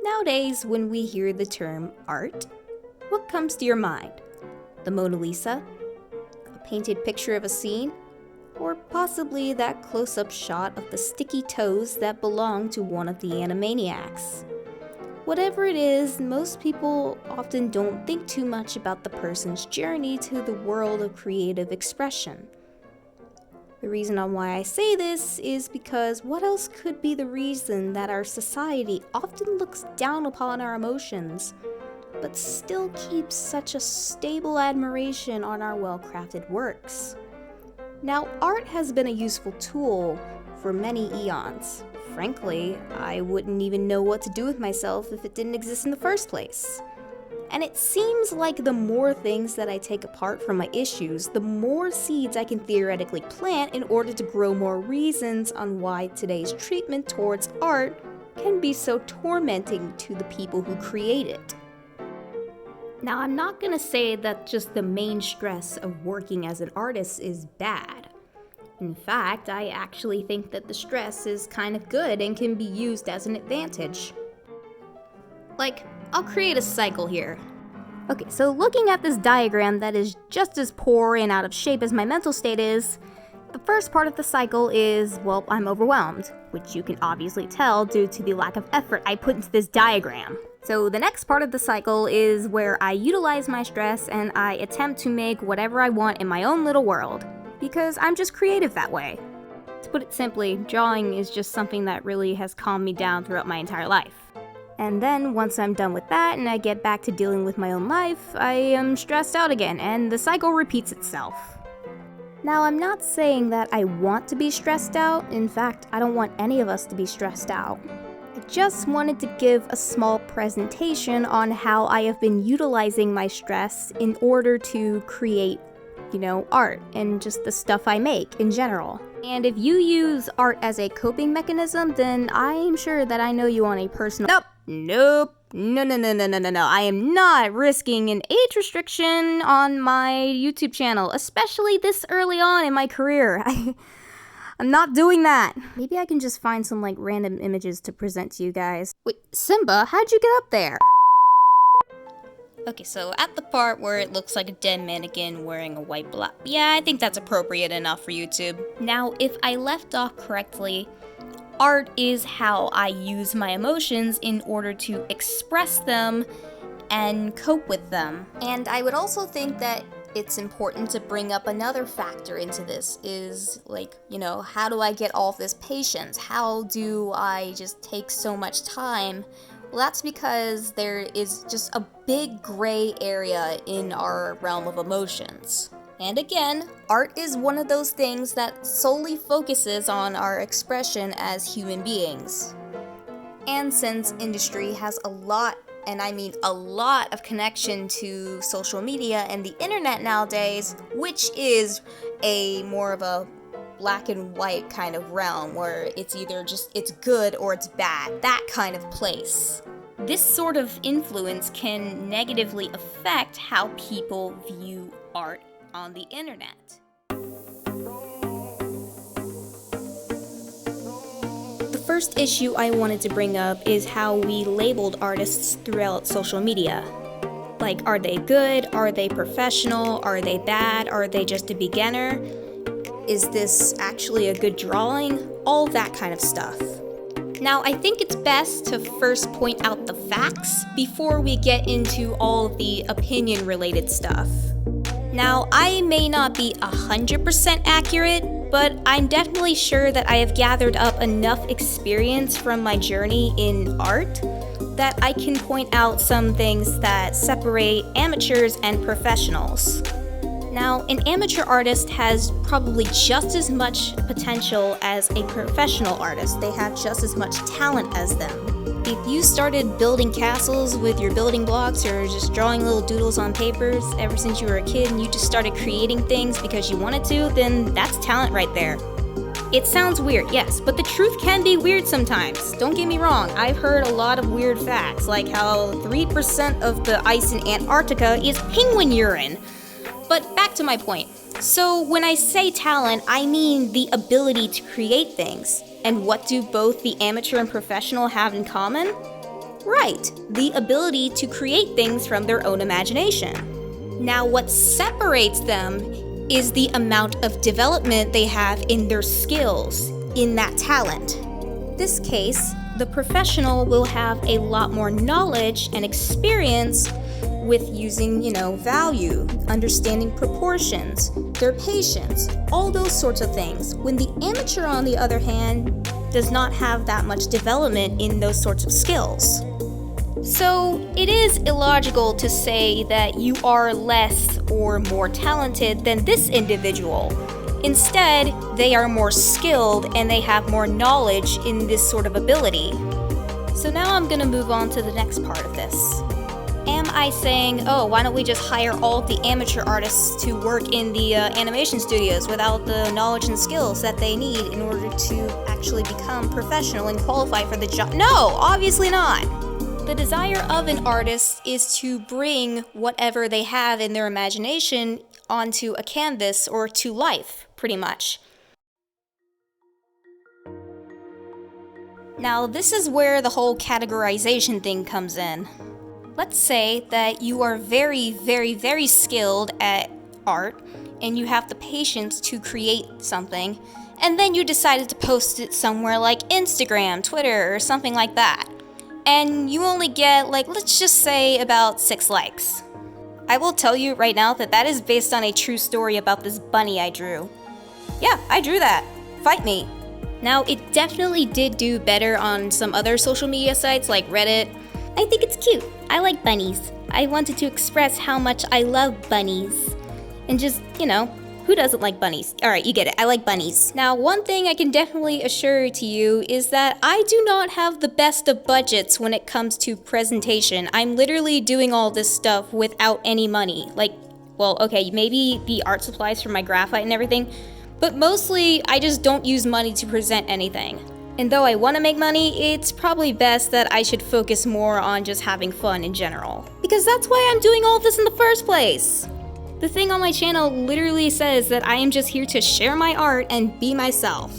Nowadays, when we hear the term art, what comes to your mind? The Mona Lisa? A painted picture of a scene? Or possibly that close-up shot of the sticky toes that belong to one of the Animaniacs? Whatever it is, most people often don't think too much about the person's journey to the world of creative expression. The reason on why I say this is because what else could be the reason that our society often looks down upon our emotions, but still keeps such a stable admiration on our well-crafted works? Now, art has been a useful tool for many eons. Frankly, I wouldn't even know what to do with myself if it didn't exist in the first place. And it seems like the more things that I take apart from my issues, the more seeds I can theoretically plant in order to grow more reasons on why today's treatment towards art can be so tormenting to the people who create it. Now, I'm not gonna say that just the main stress of working as an artist is bad. In fact, I actually think that the stress is kind of good and can be used as an advantage. I'll create a cycle here. Okay, so looking at this diagram that is just as poor and out of shape as my mental state is, the first part of the cycle is, well, I'm overwhelmed, which you can obviously tell due to the lack of effort I put into this diagram. So the next part of the cycle is where I utilize my stress and I attempt to make whatever I want in my own little world, because I'm just creative that way. To put it simply, drawing is just something that really has calmed me down throughout my entire life. And then once I'm done with that and I get back to dealing with my own life, I am stressed out again and the cycle repeats itself. Now, I'm not saying that I want to be stressed out. In fact, I don't want any of us to be stressed out. I just wanted to give a small presentation on how I have been utilizing my stress in order to create, art and just the stuff I make in general. And if you use art as a coping mechanism, then I'm sure that I know you on a personal... Nope. No. I am not risking an age restriction on my YouTube channel, especially this early on in my career. I'm not doing that. Maybe I can just find some random images to present to you guys. Wait, Simba, how'd you get up there? Okay, so at the part where it looks like a dead mannequin wearing a white blouse. Yeah, I think that's appropriate enough for YouTube. Now, if I left off correctly, art is how I use my emotions in order to express them and cope with them. And I would also think that it's important to bring up another factor into this is how do I get all of this patience? How do I just take so much time? Well, that's because there is just a big gray area in our realm of emotions. And again, art is one of those things that solely focuses on our expression as human beings. And since industry has a lot, and I mean a lot, of connection to social media and the internet nowadays, which is a more of a black and white kind of realm where it's either it's good or it's bad, that kind of place. This sort of influence can negatively affect how people view art on the internet. The first issue I wanted to bring up is how we labeled artists throughout social media. Are they good? Are they professional? Are they bad? Are they just a beginner? Is this actually a good drawing? All that kind of stuff. Now, I think it's best to first point out the facts before we get into all of the opinion-related stuff. Now, I may not be 100% accurate, but I'm definitely sure that I have gathered up enough experience from my journey in art that I can point out some things that separate amateurs and professionals. Now, an amateur artist has probably just as much potential as a professional artist. They have just as much talent as them. If you started building castles with your building blocks or just drawing little doodles on papers ever since you were a kid and you just started creating things because you wanted to, then that's talent right there. It sounds weird, yes, but the truth can be weird sometimes. Don't get me wrong, I've heard a lot of weird facts, like how 3% of the ice in Antarctica is penguin urine. But back to my point. So when I say talent, I mean the ability to create things. And what do both the amateur and professional have in common? Right, the ability to create things from their own imagination. Now, what separates them is the amount of development they have in their skills, in that talent. In this case, the professional will have a lot more knowledge and experience with using, value, understanding proportions, their patience, all those sorts of things. When the amateur, on the other hand, does not have that much development in those sorts of skills. So it is illogical to say that you are less or more talented than this individual. Instead, they are more skilled and they have more knowledge in this sort of ability. So now I'm gonna move on to the next part of this. Am I saying, why don't we just hire all of the amateur artists to work in the animation studios without the knowledge and skills that they need in order to actually become professional and qualify for the job? No, obviously not. The desire of an artist is to bring whatever they have in their imagination onto a canvas or to life, pretty much. Now, this is where the whole categorization thing comes in. Let's say that you are very, very, very skilled at art and you have the patience to create something, and then you decided to post it somewhere like Instagram, Twitter, or something like that. And you only get, let's just say about 6 likes. I will tell you right now that is based on a true story about this bunny I drew. Yeah, I drew that. Fight me. Now, it definitely did do better on some other social media sites like Reddit. I think it's cute. I like bunnies. I wanted to express how much I love bunnies. And just, who doesn't like bunnies? Alright, you get it. I like bunnies. Now, one thing I can definitely assure to you is that I do not have the best of budgets when it comes to presentation. I'm literally doing all this stuff without any money. Maybe the art supplies for my graphite and everything, but mostly I just don't use money to present anything. And though I want to make money, it's probably best that I should focus more on just having fun in general. Because that's why I'm doing all of this in the first place. The thing on my channel literally says that I am just here to share my art and be myself.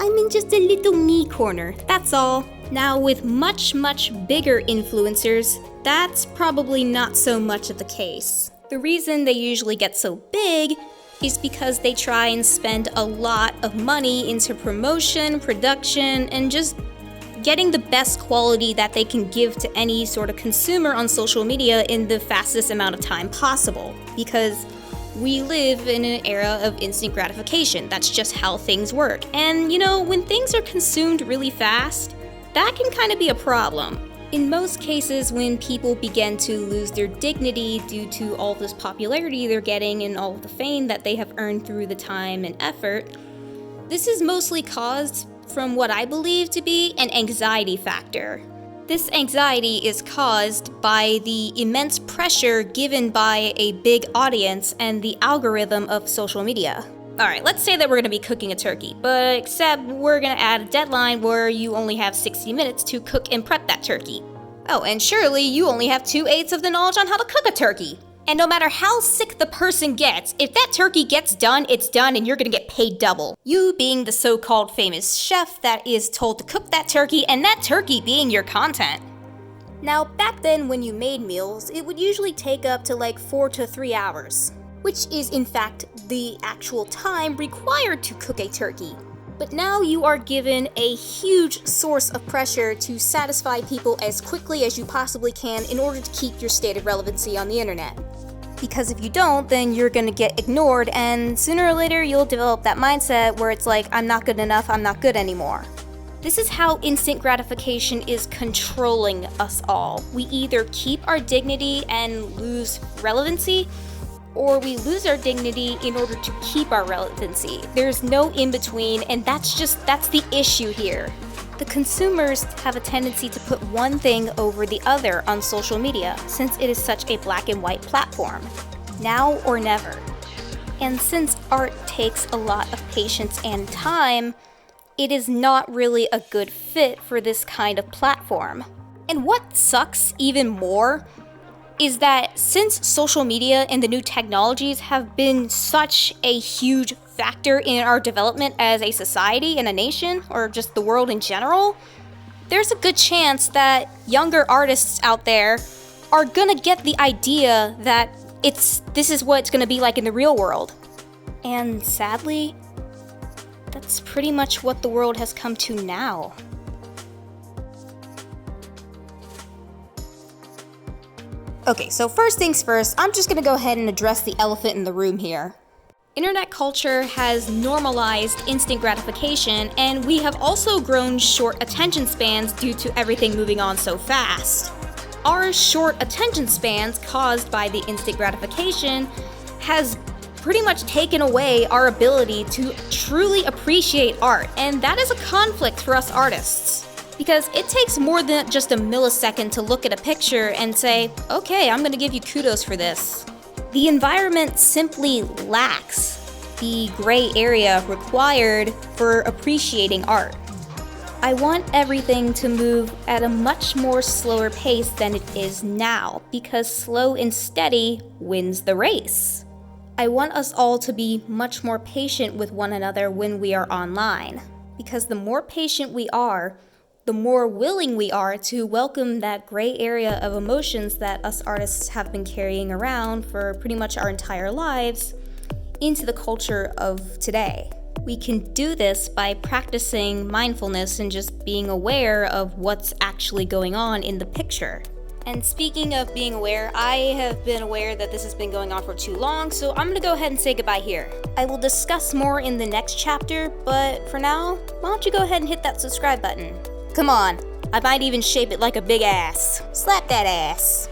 I'm in just a little me corner, that's all. Now, with much, much bigger influencers, that's probably not so much of the case. The reason they usually get so big is because they try and spend a lot of money into promotion, production, and just getting the best quality that they can give to any sort of consumer on social media in the fastest amount of time possible. Because we live in an era of instant gratification. That's just how things work. And when things are consumed really fast, that can kind of be a problem. In most cases, when people begin to lose their dignity due to all this popularity they're getting and all of the fame that they have earned through the time and effort, this is mostly caused from what I believe to be an anxiety factor. This anxiety is caused by the immense pressure given by a big audience and the algorithm of social media. Alright, let's say that we're gonna be cooking a turkey, but except we're gonna add a deadline where you only have 60 minutes to cook and prep that turkey. Oh, and surely you only have 2/8 of the knowledge on how to cook a turkey. And no matter how sick the person gets, if that turkey gets done, it's done and you're gonna get paid double. You being the so-called famous chef that is told to cook that turkey, and that turkey being your content. Now, back then when you made meals, it would usually take up to 4 to 3 hours, which is in fact the actual time required to cook a turkey. But now you are given a huge source of pressure to satisfy people as quickly as you possibly can in order to keep your stated relevancy on the internet. Because if you don't, then you're gonna get ignored, and sooner or later you'll develop that mindset where it's like, I'm not good enough, I'm not good anymore. This is how instant gratification is controlling us all. We either keep our dignity and lose relevancy, or we lose our dignity in order to keep our relevancy. There's no in between, and that's the issue here. The consumers have a tendency to put one thing over the other on social media, since it is such a black and white platform. Now or never. And since art takes a lot of patience and time, it is not really a good fit for this kind of platform. And what sucks even more is that since social media and the new technologies have been such a huge factor in our development as a society and a nation, or just the world in general, there's a good chance that younger artists out there are gonna get the idea that this is what it's gonna be like in the real world. And sadly, that's pretty much what the world has come to now. Okay, so first things first, I'm just gonna go ahead and address the elephant in the room here. Internet culture has normalized instant gratification, and we have also grown short attention spans due to everything moving on so fast. Our short attention spans caused by the instant gratification has pretty much taken away our ability to truly appreciate art, and that is a conflict for us artists. Because it takes more than just a millisecond to look at a picture and say, okay, I'm gonna give you kudos for this. The environment simply lacks the gray area required for appreciating art. I want everything to move at a much more slower pace than it is now, because slow and steady wins the race. I want us all to be much more patient with one another when we are online, because the more patient we are, the more willing we are to welcome that gray area of emotions that us artists have been carrying around for pretty much our entire lives into the culture of today. We can do this by practicing mindfulness and just being aware of what's actually going on in the picture. And speaking of being aware, I have been aware that this has been going on for too long, so I'm gonna go ahead and say goodbye here. I will discuss more in the next chapter, but for now, why don't you go ahead and hit that subscribe button? Come on, I might even shape it like a big ass. Slap that ass.